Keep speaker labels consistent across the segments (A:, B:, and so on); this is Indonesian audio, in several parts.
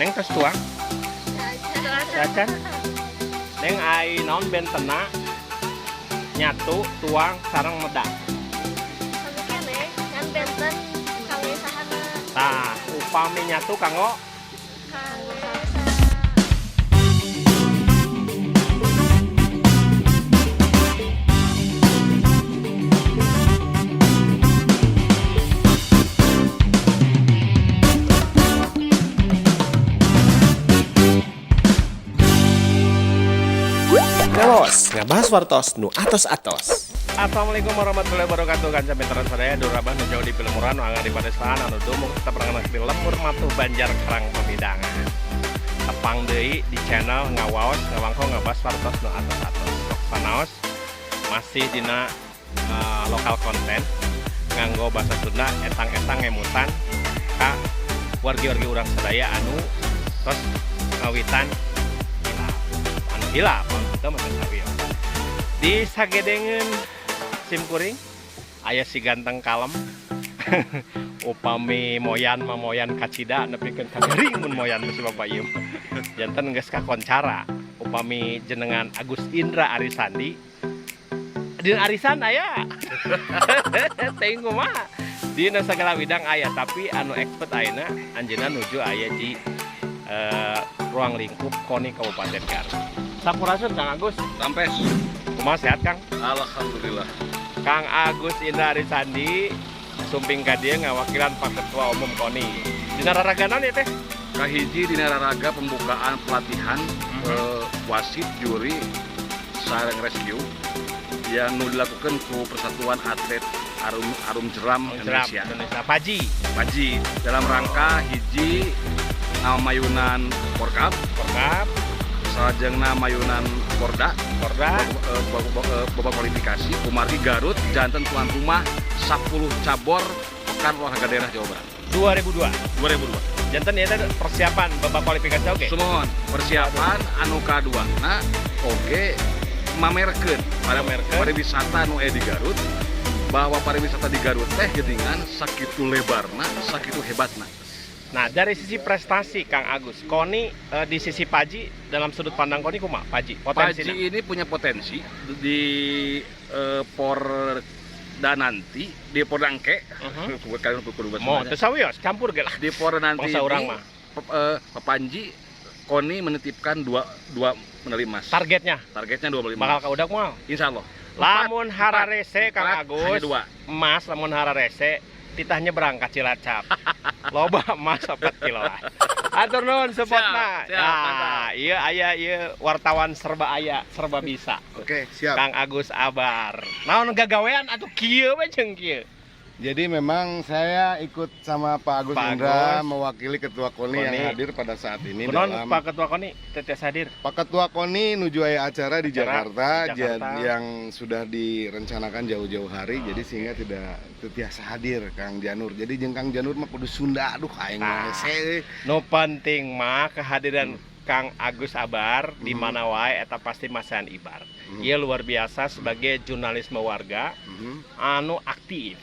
A: Neng tos tuang. Cacan. Neng ai naon bentena nyatu tuang sareng medak.
B: Kami kene kan benten kangge sahana.
A: Tah, upami nyatu kanggo
B: Kangge
C: Ngelos, ngabahas wartos nu atos-atos.
A: Assalamualaikum warahmatullahi wabarakatuh. Kanca pinteran sadaya durabah nu jauh di Pilemuran nu anggar di Padestaan anu dumuk kita perangan di Lembur Matuh Banjar Karang Pamidangan. Tepang deui di channel ngawaos ngawangko ngabahas wartos nu atos-atos. Sok panaos masih dina lokal konten nganggo bahasa Sunda etang-etang ngemutan ka wargi-wargi urang sadaya anu terus ngawitan hilap kita makan sawiyo di sagedengen simkuring aya si ganteng kalem upami moyan mamoyan kacida nepikeun kagering mun moyan si bapak ieu janten geus kakoncara upami jenengan Agus Indra Arisandi dina arisan aya teuing kumaha dina sagala bidang aya tapi anu expert ayeuna anjeunna nuju aya di ruang lingkup KONI Kabupaten Garut. Sampurasun Kang Agus.
D: Sampes.
A: Kumaha sehat Kang?
D: Alhamdulillah.
A: Kang Agus Indra Arisandi sumping ka dieu ngawakilan Pak Ketua Umum KONI. Dina raraganan ya teh?
D: Kahiji dina raraga pembukaan pelatihan wasit juri sareng rescue yang dilakukan ku Persatuan Atlet Arum Jeram Indonesia.
A: Paji
D: Dalam rangka hiji mayunan Porkap, salajengna mayunan Porda, babak kualifikasi kumargi Garut janten tuan rumah 10 cabur pekan olahraga daerah Jawa Barat 2002.
A: Janten ya persiapan babak kualifikasi oke.
D: Sumohon persiapan anu kaduana oge mamerkeun pariwisata nu aya di Garut bahwa pariwisata di Garut teh geuningan sakitu lebarna, sakitu hebatna.
A: Nah, dari sisi prestasi Kang Agus, KONI di sisi Paji dalam sudut pandang KONI kumaha? Paji
D: ini punya potensi di Porda nanti di Pordangke. Kalian kudu
A: mau teu sawios campur ge lah.
D: Di Porda nanti
A: ini
D: Panji KONI menitipkan dua medali emas.
A: Targetnya
D: 2 medali emas.
A: bakal kaudak moal.
D: Insyaallah.
A: Lamun hararese Kang Agus.
D: Dua.
A: Emas lamun hararese titahnya berangkat Cilacap. Loba emas 4 kiloan. Atur nuhun supportna. Nah, ieu aya ieu wartawan serba aya, serba bisa.
E: Oke, siap.
A: Kang Agus Abar. Naon gagawean atuh kieu we jeung kieu.
E: Jadi memang saya ikut sama Pak Agus
A: Pak
E: Indra
A: Agus.
E: mewakili Ketua KONI yang hadir pada saat ini.
A: Kunaon
E: dalam
A: Pak Ketua KONI tetes hadir?
E: Pak Ketua KONI nuju aya acara di Jakarta,
A: Jakarta.
E: yang sudah direncanakan jauh-jauh hari, jadi sehingga tidak biasa hadir Kang Janur. Jadi jeung Kang Janur mah kudu Sunda, aduh aing hese.
A: Nu penting mah kehadiran Kang Agus Abar di mana wae eta pasti masahan ibar. Ia luar biasa sebagai jurnalisme warga anu aktif.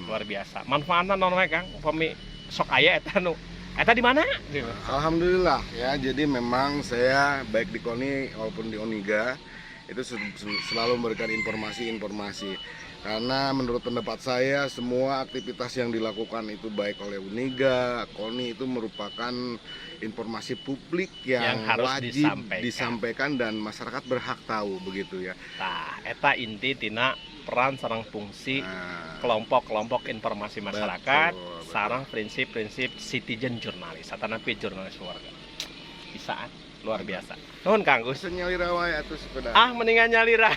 A: Luar biasa. Manfaatna naon wae Kang? Upami sok aya eta nu eta di mana?
E: Alhamdulillah ya. Jadi memang saya baik di KONI maupun di ONIGA itu selalu memberikan informasi-informasi. Karena menurut pendapat saya semua aktivitas yang dilakukan itu baik oleh ONIGA, KONI itu merupakan informasi publik yang
A: harus
E: wajib
A: disampaikan
E: dan masyarakat berhak tahu begitu ya.
A: Nah, eta inti tina peran sareng fungsi kelompok-kelompok informasi masyarakat sareng prinsip-prinsip citizen jurnalis atanapi jurnalis warga. Bisaan luar biasa. Nuhun Kang Gus.
E: Nyalira wae atuh sepeda.
A: Mendingan nyalira.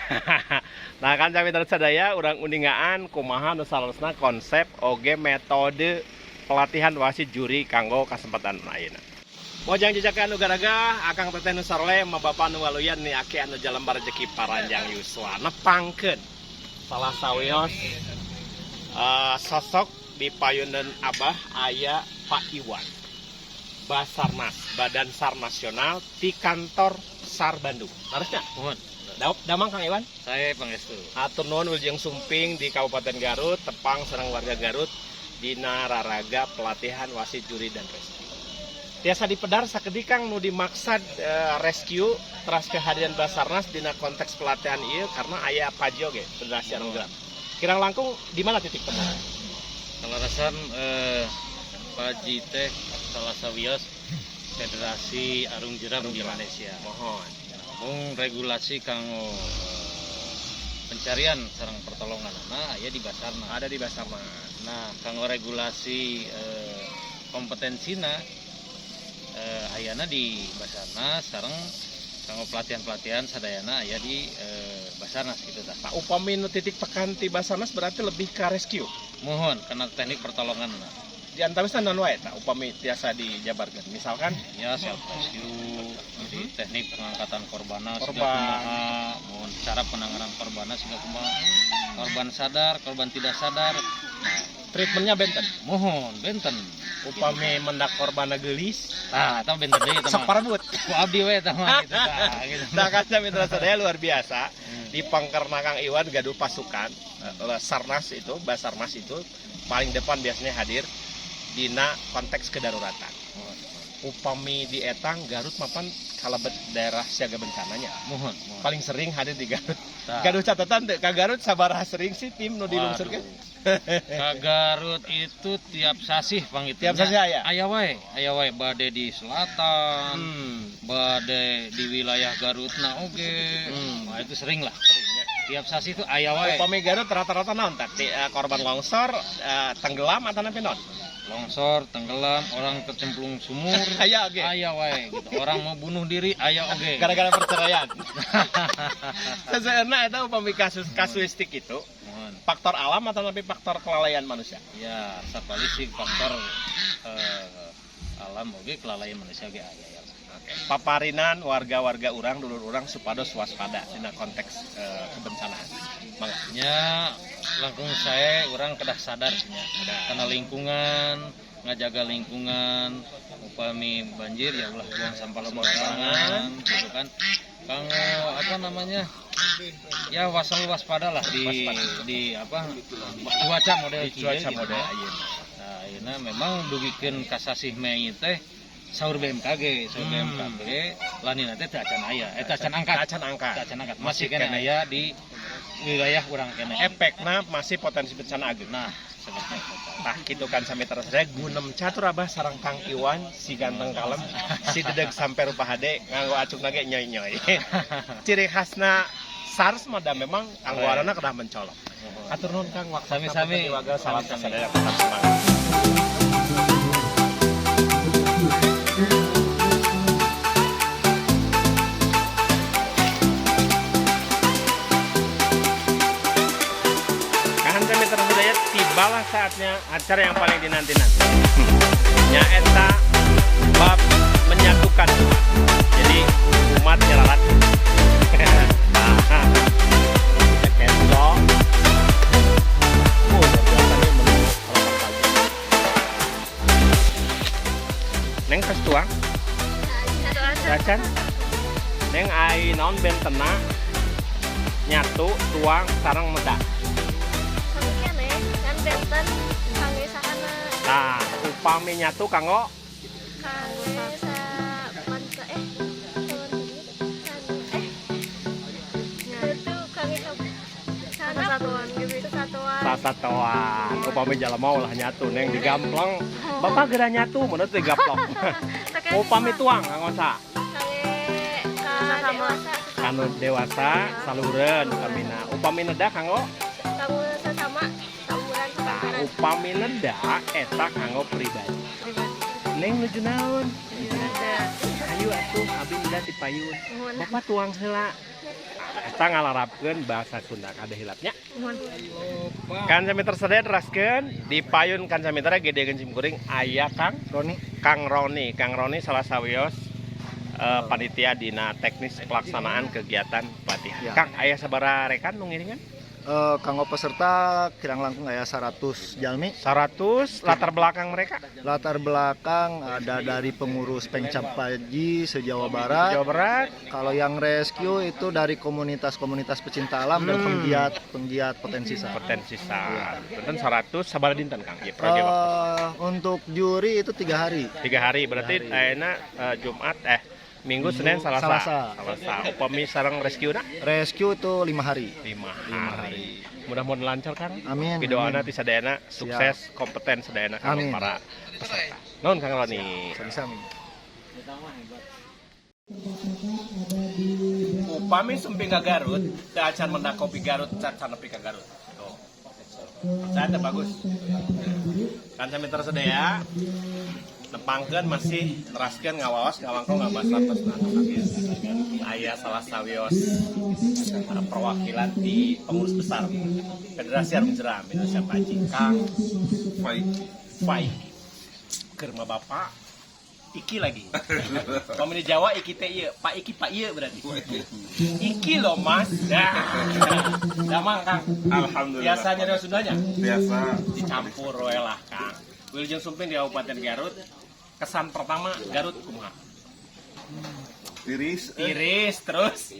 A: Nah, kan kami sadaya urang uningaan kumaha nu salesna konsep oge metode pelatihan wasit juri kanggo kasempatan ayeuna. Mojang jejakan anu garaga Akang Teteh nu sarle ma Bapak nu waluyan ni Aki anu jalembar rezeki paranjang yuswa nepangkeun salah sawios sosok di payuneun Abah aya Pak Iwan Basarnas, Badan SAR Nasional di kantor SAR Bandung. Harusnya? Mohon. Damang Kang Iwan?
D: Saya pangestu.
A: Atur nuhun wilujeng sumping di Kabupaten Garut, tepang sareng warga Garut dina raraga pelatihan wasit juri dan rescue. Tiasa di Pedar sakedi Kang nu dimaksud rescue teras kehadiran Basarnas dina konteks pelatihan ieu karena aya Pajo ge Federasi Arung Jeram. Kirang langkung di mana titik temu?
F: Kalarasan Paji teh salah sawios Federasi Arung Jeram di Malaysia.
A: Mohon.
F: Mung regulasi kanggo pencarian sareng pertolongan aya di Basarnas.
A: Ada di Basarnas.
F: Nah, kanggo regulasi kompetensina ayana di Basarnas sareng kanggo pelatihan-pelatihan sadayana aya di Basarnas gitu tah.
A: Pak upami nu titik tekan ti Basarnas berarti lebih ke rescue.
F: Mohon karena teknik pertolongan
A: Di antaranya non wae tah upami tiasa dijabarkeun. Misalkan
F: ya self rescue, jadi teknik pengangkatan korbanna
A: Korban.
F: siga kumaha, mohon cara penanganan korbanna siga kumaha, korban sadar, korban tidak sadar. Nah,
A: treatmentnya benten.
F: mohon benten.
A: Upami mendak korban geulis,
F: Tah, eta benten deui eta mah.
A: separebut.
F: Ku abdi we eta mah gitu tah gitu.
A: Nah, kaca mitra sadaya luar biasa. Di Pangkerna Kang Iwan gaduh pasukan Sarnas itu, Basarnas itu paling depan biasanya hadir dina konteks kedaruratan. Upami di Etang Garut mapan kalebet daerah siaga bencananya.
F: Mohon.
A: Paling sering hadir di Garut.
F: Tah.
A: Gaduh catatan teu ka Garut sabaraha sering sih tim nu dilungsurkeun?
F: Ka Garut itu tiap sasih
A: Tiap
F: pangitnya.
A: sasih aya?
F: Aya wae bade di selatan. Bade di wilayah Garutna oge. Nah, itu sering lah. Tiap sasi itu aya wae.
A: Upami Garut rata-rata naon tah? Korban longsor, tenggelam atau napi naon?
F: Longsor, tenggelam, orang tercemplung sumur.
A: Aya oge.
F: Aya wae gitu. Orang mau bunuh diri aya oge.
A: Gara-gara perceraian. Sebenarnya itu upami kasus kasuistik itu
F: Mohon.
A: faktor alam atau napi faktor kelalaian manusia?
F: Ya, sapali sih faktor alam oge kelalaian manusia ge aya ya.
A: Paparinan warga-warga urang dulur urang supados waspada dina konteks kebencanaan. Mangga.
F: Nya langkung saya orang kedah sadar nya karena lingkungan ngajaga lingkungan upami banjir ya ulah buang sampah sembarangan gitu kan kanggo apa namanya ya waspada lah di apa cuaca model
A: Di cuaca
F: kieu gitu.
A: model ayeuna.
F: Nah ayeuna memang dugikeun kasasih mei teh saur BMKG lanina teh teu acan aya eta acan angkat
A: Acan angkat.
F: Teu acan angkat masih kena aya di wilayah urang kene.
A: Efekna masih potensi bencana ageuna.
F: Nah, seperti itu.
A: Tah kitu kan sami terus saya gunem catur abah sareng Kang Iwan si ganteng kalem si dedeg sampai rupa hade nganggo acungna ge nyoy-nyoy. Ciri khasna SARS mah da memang anggoranna kedah mencolok. Atur nuhun Kang waktu
F: Sami-sami.
A: salam
F: Sami-sami.
A: sadaya tetap semangat. Kahan mitra budaya tibalah saatnya acara yang paling dinanti-nanti. Nyaeta bab menyatukan umat. Jadi umat nyelarat. Ya kendro. Biasanya menu sarapan pagi. Neng tes tuang, Racan. Neng ai naon bentena nyatu tuang sareng medak.
B: Kene kan benten kangge sakana
A: Nah, upami nyatu kanggo
B: kangge sa mansa itu kangge kesatuan gitu kesatuan
A: sasatoan. Upami jalema ulah nyatu neng digamplong. Bapak geura nyatu menurut digamplong. Upami tuang kanggo sa.
B: kangge ka dewasa
A: Kanu dewasa salureun upamina. Upami neda kanggo
B: kamu sesama samuran
A: nah,
B: kebakaran
A: upami neda eta kanggo pribadi. Neng nuju naon? Ayo atuh abi neda di payun. Bapak tuang heula. Eta ngalarapkeun bahasa Sunda kada hilapnya. Kan sami tersedia teraskeun di payun kan sami tara gede gencim kuring aya Kang Roni salah sawios panitia dina teknis pelaksanaan kegiatan pelatihan.
E: Ya.
A: Kang aya sabaraha rekan nu ngiringan?
G: Kanggo peserta kirang langkung aya 100 jalmi.
A: 100 latar belakang mereka
G: Latar belakang ada dari pengurus Pengcap Paji se-Jawa Barat.
A: Jawa Barat.
G: Kalau yang rescue itu dari komunitas-komunitas pecinta alam dan penggiat potensi sar.
A: Potensi sar. Benten 100 sabaraha dinten Kang? Ieu proyek waktu.
G: Untuk juri itu 3 hari.
A: 3 hari berarti ayeuna Jumat Minggu, Senin, Selasa. Upami sareng rescue-na
G: Rescue itu 5 hari.
A: 5 hari. Mudah-mudahan lancar Kang.
G: Amin.
A: Pidoana
G: amin.
A: ti sadayana sukses, kompeten sadayana kanggo
G: Amin.
A: para peserta. Nuhun Kang Roni.
G: Sami-sami.
A: Upami sumping ka Garut, teu acan mendak kopi Garut, can nepi ka Garut. Tuh. Saya teh bagus. Kan sami tersedia. Nepangkeun masih neraskeun ngawaos ngawangko ngabas lantos aya salah sawios perwakilan di pengurus besar Federasi Arum Jeram Indonesia Paji Kang Fai keur mah bapak Iki lagi. Pamini Jawa Iki teh ieu, Pak Iki Pak ieu berarti. Iki loh Mas. Nah. Damang Kang.
H: Alhamdulillah.
A: Biasanya dari Sundanya?
H: Biasa.
A: Dicampur we lah Kang. Wilujeng Sumping di Kabupaten Garut. Kesan pertama Garut kumaha?
H: Tiris.
A: Tiris terus.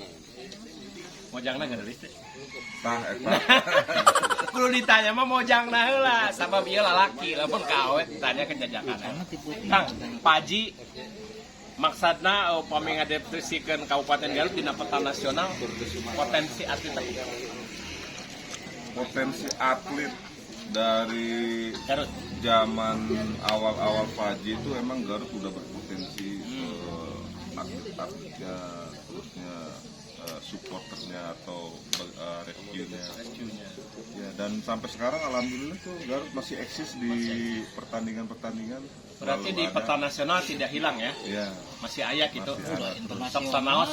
A: Mojangna geus teh.
H: Tah eta.
A: Kudu ditanya mah mojangna heula, sabab ieu lalaki, lamun ka awet ditanya ke jajakan. Kang, Paji maksudna upami ngadeptesikeun Kabupaten Garut dina peta nasional potensi atlet apa?
H: Potensi atlet dari
A: Garut.
H: zaman awal-awal Paji itu emang Garut udah berpotensi atlet-atletnya, terusnya supporternya atau rescue-nya. Ya, dan sampai sekarang alhamdulillah tuh Garut masih eksis di pertandingan-pertandingan.
A: Berarti di peta nasional tidak hilang ya?
H: Ya.
A: Masih aya gitu.
H: Masih
A: Sok sanaos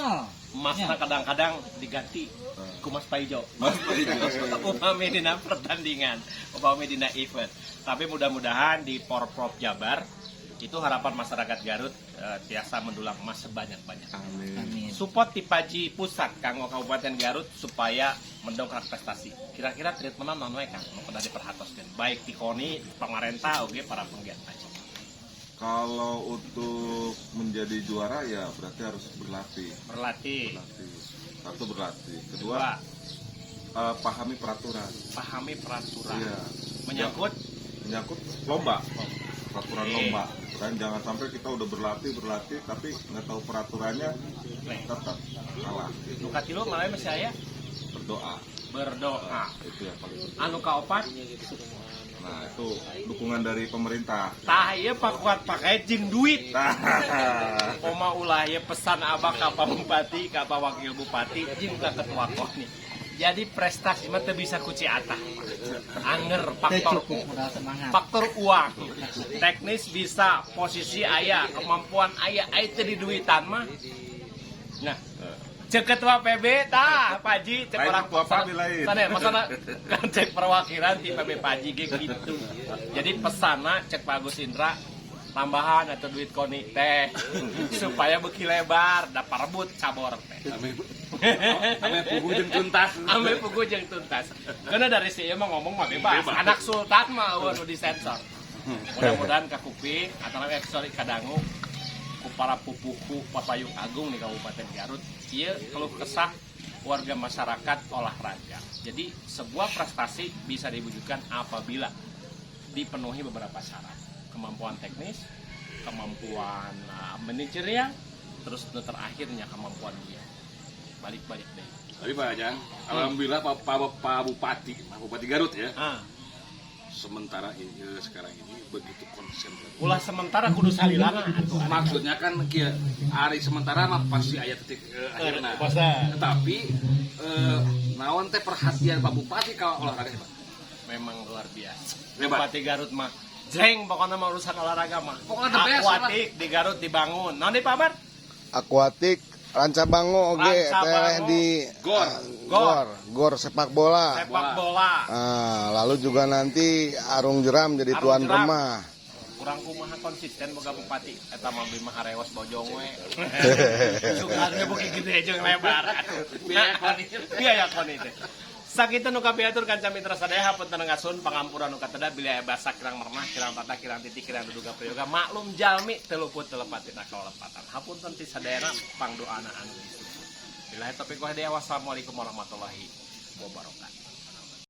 A: emasna kadang-kadang diganti ku Mas Paijo. Upami dina pertandingan, upami dina event. Tapi mudah-mudahan di Porprov Jabar itu harapan masyarakat Garut tiasa mendulang emas sebanyak-banyak.
H: Amin.
A: Support di Paji Pusat kanggo Kabupaten Garut supaya mendongkrak prestasi. Kira-kira treatment naon we Kang nu pernah diperhatoskeun baik di KONI, pemerintah oge para penggiat Paji.
H: Kalau untuk menjadi juara ya berarti harus berlatih.
A: Berlatih.
H: Satu berlatih. Kedua pahami peraturan.
A: Pahami peraturan.
H: Iya.
A: Menyangkut
H: lomba. Peraturan lomba. Kan jangan sampai kita udah berlatih tapi nggak tahu peraturannya tetap kalah.
A: Nu katilu malah masih aya
H: Berdoa.
A: Itu
H: yang paling penting.
A: anu kaopat
H: Nah, itu dukungan dari pemerintah.
A: tah ieu pakuat pakai jeung duit. Koma ulah ieu pesan abah ka Pak Bupati, ka Pak Wakil Bupati jeung ka Ketua KONI. Jadi prestasi mah teu bisa kuci atah. Anger faktor uang. Teknis bisa, posisi aya, kemampuan aya teh di duitan mah. Nah, cek ketua PB tah Paji cek
H: Lain
A: orang
H: ketua PABI lain.
A: sana maksudna kan cek perwakilan di PB Paji ge gitu. Jadi pesana cek Pak Agus Indra tambahan atau duit KONI teh supaya beki lebar da parebut cabor teh.
D: Ame pugu jeung tuntas.
A: Ame pugu jeung tuntas. Karena dari si mah ngomong mah bebas. Anak sultan mah nu disensor. Mudah-mudahan ka kuping atau kadangu ku para pupuku papayung agung di Kabupaten Garut ieu keluh kesah warga masyarakat olahraga. Jadi sebuah prestasi bisa diwujudkan apabila dipenuhi beberapa syarat. Kemampuan teknis, kemampuan manajerial, terus terakhirnya kemampuan dia. Balik-balik deh.
D: Tapi Pak Ajang, alhamdulillah Pak Bupati Garut ya. Sementara ini sekarang ini begitu konsentrasi.
A: Ulah sementara kudu salilana atuh.
D: Maksudnya kan kieu hari sementara mah pasti aya titik akhirna. Tetapi naon teh perhatian Pak Bupati ka olahraga Pak?
A: Memang luar biasa.
D: Hebat.
A: Bupati Garut mah jeng pokoknya mah urusan olahraga mah.
D: Pokoknya the best,
A: akuatik di Garut dibangun. Naon di Pak Bar?
E: Akuatik Rancabango oge teh di gor sepak bola.
A: Sepak bola.
E: Lalu juga nanti Arung Jeram jadi tuan rumah.
A: Kurang kumaha konsisten boga bupati eta mah mah harewas bojong we. Sugan ge beuki gede jeung lebar atuh. Biaya KONI teh. Sakitu nu kapiatur kanca mitra sadaya hapunten ngasun pangampuran nu kateda bila basa kirang mermah kirang tata kirang titik kirang duduga prayoga maklum jalmi teu luput teu lepat tina kalepatan hapunten ti sadayana pangdoana anu disusun. Billahi taufiq wal hidayah wassalamualaikum warahmatullahi wabarakatuh.